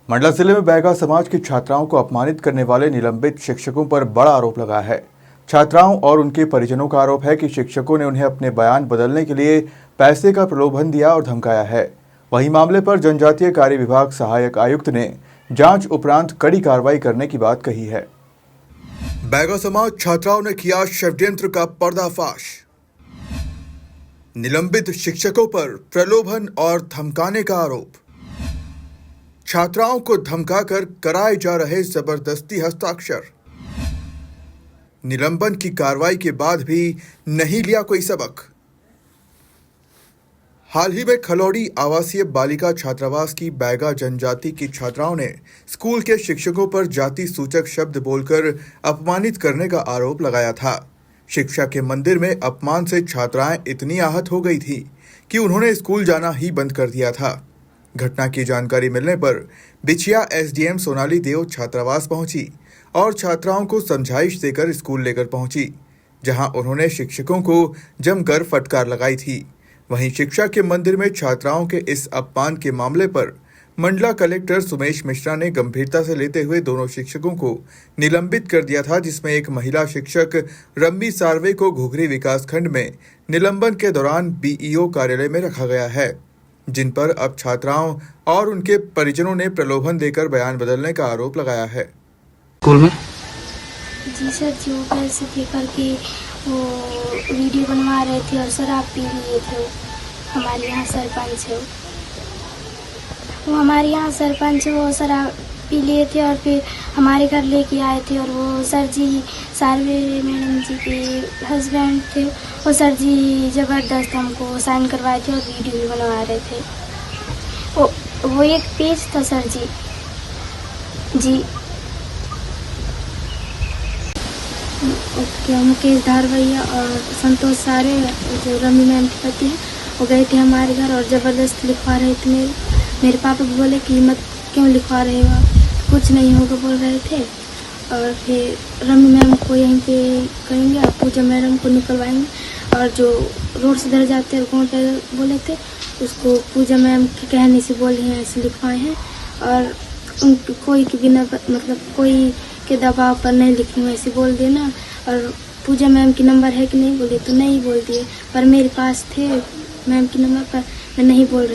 मंडला जिले में बैगा समाज की छात्राओं को अपमानित करने वाले निलंबित शिक्षकों पर बड़ा आरोप लगा है। छात्राओं और उनके परिजनों का आरोप है कि शिक्षकों ने उन्हें अपने बयान बदलने के लिए पैसे का प्रलोभन दिया और धमकाया है। वहीं मामले पर जनजातीय कार्य विभाग सहायक आयुक्त ने जांच उपरांत कड़ी कार्रवाई करने की बात कही है। बैगा समाज छात्राओं ने किया षड्यंत्र का पर्दाफाश। निलंबित शिक्षकों पर प्रलोभन और धमकाने का आरोप। छात्राओं को धमकाकर कराए जा रहे जबरदस्ती हस्ताक्षर। निलंबन की कार्रवाई के बाद भी नहीं लिया कोई सबक। हाल ही में खलौड़ी आवासीय बालिका छात्रावास की बैगा जनजाति की छात्राओं ने स्कूल के शिक्षकों पर जाति सूचक शब्द बोलकर अपमानित करने का आरोप लगाया था। शिक्षा के मंदिर में अपमान से छात्राएं इतनी आहत हो गई थी कि उन्होंने स्कूल जाना ही बंद कर दिया था। घटना की जानकारी मिलने पर बिछिया एसडीएम सोनाली देव छात्रावास पहुंची और छात्राओं को समझाइश देकर स्कूल लेकर पहुंची, जहां उन्होंने शिक्षकों को जमकर फटकार लगाई थी। वहीं शिक्षा के मंदिर में छात्राओं के इस अपमान के मामले पर मंडला कलेक्टर सुमेश मिश्रा ने गंभीरता से लेते हुए दोनों शिक्षकों को निलंबित कर दिया था, जिसमें एक महिला शिक्षक रम्मी सार्वे को घुघरी विकासखंड में निलंबन के दौरान बीईओ कार्यालय में रखा गया है, जिन पर अब छात्राओं और उनके परिजनों ने प्रलोभन देकर बयान बदलने का आरोप लगाया है। स्कूल में जी सर, जो पैसे दे करके वो वीडियो बनवा रहे थे और शराब पी लिए थे। हमारे यहाँ सरपंच है, वो हमारे यहाँ सरपंच वो शराब पी लिए थे और फिर हमारे घर लेके आए थे। और वो सर जी सार्वे मैडम जी के हस्बैंड थे, वो सर जी ज़बरदस्त हमको साइन करवाए थे और वीडियो भी बनवा रहे थे। वो एक पेज था सर जी ओके। मुकेश धार भैया और संतोष सारे जो रमी मैम के पति हैं, वो गए थे हमारे घर और ज़बरदस्त लिखवा रहे थे। मेरे पापा भी बोले कि मत क्यों लिखवा रहे हो, कुछ नहीं होगा बोल रहे थे। और फिर रमी मैम को यहीं पे कहेंगे और पूजा मैडम को निकलवाएंगे। और जो रोड से इधर जाते हैं कौन बोले थे, उसको पूजा मैम के कहने से बोले हैं, ऐसे लिखवाए हैं। और कोई के बिना मतलब कोई के दबाव पर नहीं लिखी हूँ, ऐसे बोल दिए ना। और पूजा मैम की नंबर है कि नहीं बोले तो नहीं बोल दिए, पर मेरे पास थे मैम की नंबर पर मैं नहीं बोल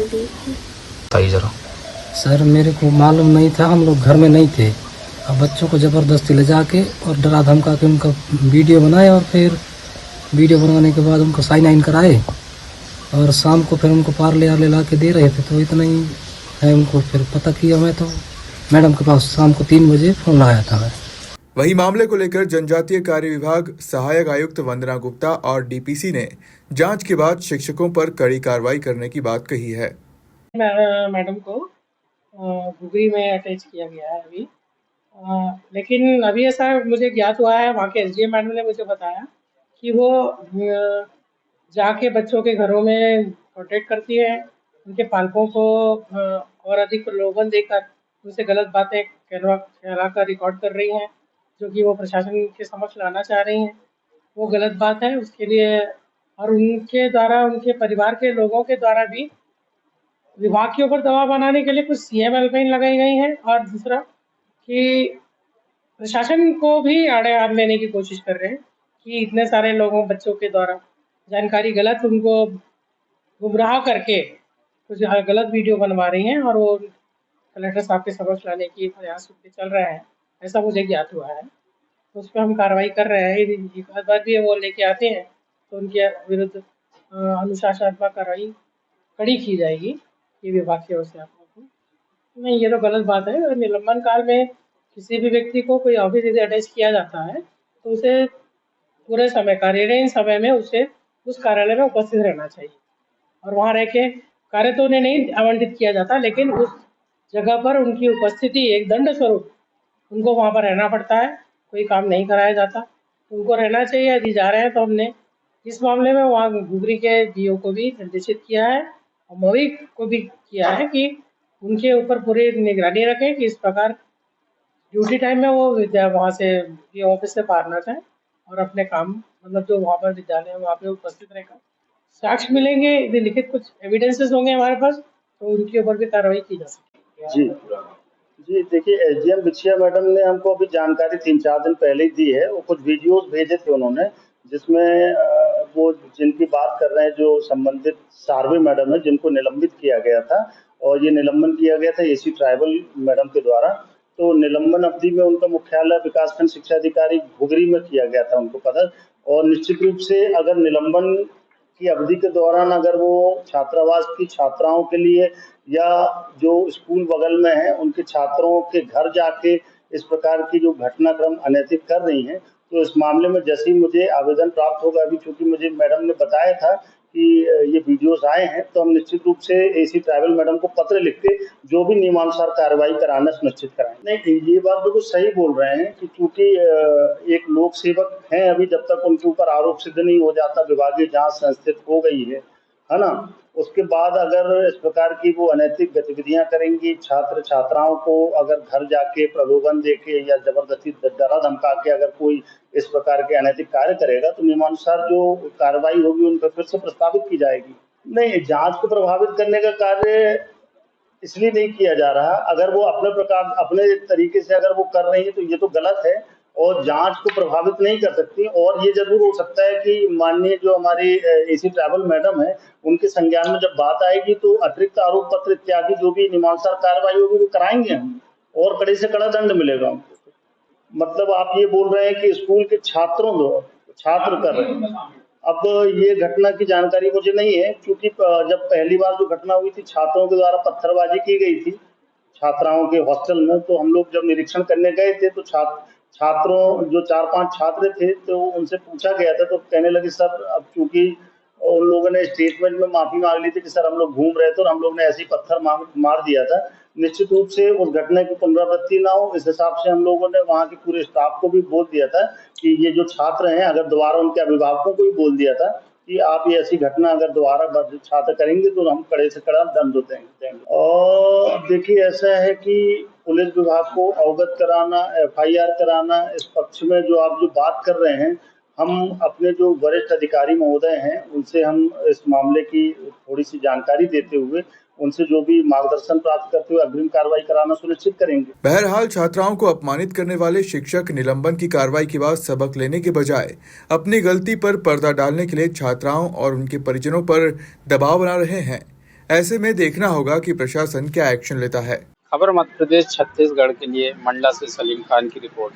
दिए। सर मेरे को मालूम नहीं था, हम लोग घर में नहीं थे। अब बच्चों को ज़बरदस्ती ले जाके और डरा धमका के उनका वीडियो बनाया और फिर वीडियो बनवाने के बाद उनको साइन इन कराए और शाम को फिर उनको पार्ले आर्ले ला के दे रहे थे। तो इतना ही है, उनको फिर पता किया मैं तो मैडम के पास शाम को 3 बजे फोन लगाया था मैं। वहीं मामले को लेकर जनजातीय कार्य विभाग सहायक आयुक्त वंदना गुप्ता और डीपीसी ने जांच के बाद शिक्षकों पर कड़ी कार्रवाई करने की बात कही है। मैडम को घुघरी में अटैच किया गया है अभी, लेकिन अभी ऐसा मुझे ज्ञात हुआ है, वहाँ के एसडीएम मैडम ने मुझे बताया कि वो जाके बच्चों के घरों में कॉन्टेक्ट करती है, उनके पालकों को और अधिक प्रलोभन देकर उनसे गलत बातें कहला कर रिकॉर्ड कर रही हैं, जो कि वो प्रशासन के समक्ष लाना चाह रही हैं। वो गलत बात है, उसके लिए और उनके द्वारा उनके परिवार के लोगों के द्वारा भी विभाग के ऊपर दबाव बनाने के लिए कुछ सीएम हेल्पलाइन लगाई गई है। और दूसरा कि प्रशासन को भी आड़े हाथ लेने की कोशिश कर रहे हैं कि इतने सारे लोगों बच्चों के द्वारा जानकारी गलत उनको गुमराह करके कुछ गलत वीडियो बनवा रही हैं और वो कलेक्टर साहब के समक्ष लाने की प्रयास चल रहे हैं, ऐसा मुझे ज्ञात हुआ है। तो उस पर हम कार्रवाई कर रहे हैं। एक बार भी वो लेके आते हैं तो उनके विरुद्ध अनुशासनात्मक कार्रवाई कड़ी की जाएगी, ये विभाग की ओर से आप लोगों को। नहीं, ये तो गलत बात है। और निलंबन काल में किसी भी व्यक्ति को कोई ऑफिस यदि अटैच किया जाता है तो उसे पूरे समय कार्यालयीन समय में उसे उस कार्यालय में उपस्थित रहना चाहिए और वहाँ रह के कार्य तो उन्हें नहीं आवंटित किया जाता, लेकिन उस जगह पर उनकी उपस्थिति एक दंड स्वरूप उनको वहाँ पर रहना पड़ता है, कोई काम नहीं कराया जाता, उनको रहना चाहिए। यदि जा रहे हैं तो हमने इस मामले में वहाँ घुघरी के डीओ को भी निर्देशित किया है और मवी को भी किया है कि उनके ऊपर पूरी निगरानी रखें कि इस प्रकार ड्यूटी टाइम में वो वहाँ से ऑफिस से बाहर ना जाए और अपने काम मतलब जो वहाँ पर विद्यालय है वहाँ पे उपस्थित रहेगा। साक्ष्य मिलेंगे, यदि लिखित कुछ एविडेंसेस होंगे हमारे पास तो उनके ऊपर भी कार्रवाई की जा सकती है। जी। जी, देखिए एसडीएम बिछिया मैडम ने हमको अभी जानकारी 3-4 दिन पहले ही दी है। वो कुछ वीडियोज़ भेजे थे उन्होंने, जिसमें वो जिनकी बात कर रहे हैं जो संबंधित सार्वे मैडम है, जिनको निलंबित किया गया था और ये निलंबन किया गया था एसी ट्राइबल मैडम के द्वारा। तो निलंबन अवधि में उनका मुख्यालय विकासखंड शिक्षा अधिकारी घुघरी में किया गया था उनको पदस्थ और निश्चित रूप से अगर निलंबन की अवधि के दौरान अगर वो छात्रावास की छात्राओं के लिए या जो स्कूल बगल में है उनके छात्रों के घर जाके इस प्रकार की जो घटनाक्रम अनैतिक कर रही हैं, तो इस मामले में जैसे ही मुझे आवेदन प्राप्त होगा, अभी चूँकि मुझे मैडम ने बताया था कि ये वीडियोज़ आए हैं, तो हम निश्चित रूप से एसी ट्राइबल मैडम को पत्र लिख के जो भी नियमानुसार कार्रवाई कराना सुनिश्चित कराएँगे। नहीं, ये बात बिल्कुल सही बोल रहे हैं कि चूँकि एक लोक सेवक हैं अभी जब तक उनके ऊपर आरोप सिद्ध नहीं हो जाता, विभागीय जाँच संस्थित हो गई है ना? उसके बाद अगर इस प्रकार की वो अनैतिक गतिविधियां करेंगी, छात्र छात्राओं को अगर घर जाके प्रलोभन देके या जबरदस्ती डरा धमका के अगर कोई इस प्रकार के अनैतिक कार्य करेगा, तो नियमानुसार जो कार्रवाई होगी उन पर फिर से प्रस्तावित की जाएगी। नहीं, जांच को प्रभावित करने का कार्य इसलिए नहीं किया जा रहा। अगर वो अपने तरीके से अगर वो कर रही है तो ये तो गलत है और जांच को प्रभावित नहीं कर सकती। और ये जरूर हो सकता है कि माननीय जो हमारी एसी ट्राइबल मैडम है, उनके संज्ञान में जब बात आएगी तो अतिरिक्त आरोप पत्र इत्यादि जो भी नियमानुसार कार्रवाई होगी वो कराएंगे हम और कड़े से कड़ा दंड मिलेगा उनको। मतलब आप ये बोल रहे हैं कि स्कूल के छात्र कर रहे हैं। अब ये घटना की जानकारी मुझे नहीं है क्योंकि जब पहली बार जो घटना हुई थी छात्रों के द्वारा पत्थरबाजी की गई थी छात्राओं के हॉस्टल में, तो हम लोग जब निरीक्षण करने गए थे तो छात्रों जो 4-5 छात्र थे तो उनसे पूछा गया था तो कहने लगे सर अब चूंकि उन लोगों ने स्टेटमेंट में माफी मांग ली थी कि सर हम लोग घूम रहे थे और हम लोग ने ऐसे ही पत्थर मार दिया था। निश्चित रूप से उस घटना की पुनरावृत्ति ना हो इस हिसाब से हम लोगों ने वहाँ के पूरे स्टाफ को भी बोल दिया था कि ये जो छात्र हैं अगर दोबारा उनके अभिभावकों को भी बोल दिया था कि आप ये ऐसी घटना अगर दोबारा छात्र करेंगे तो हम कड़े से कड़ा दंड देंगे। और देखिए ऐसा है कि पुलिस विभाग को अवगत कराना, एफआईआर कराना, इस पक्ष में जो आप जो बात कर रहे हैं, हम अपने जो वरिष्ठ अधिकारी महोदय हैं उनसे हम इस मामले की थोड़ी सी जानकारी देते हुए उनसे जो भी मार्गदर्शन प्राप्त करते हुए अग्रिम कार्रवाई कराना सुनिश्चित करेंगे। बहरहाल छात्राओं को अपमानित करने वाले शिक्षक निलंबन की कार्रवाई के बाद सबक लेने के बजाय अपनी गलती पर पर्दा डालने के लिए छात्राओं और उनके परिजनों पर दबाव बना रहे हैं। ऐसे में देखना होगा कि प्रशासन क्या एक्शन लेता है। खबर मध्य प्रदेश छत्तीसगढ़ के लिए मंडला से सलीम खान की रिपोर्ट।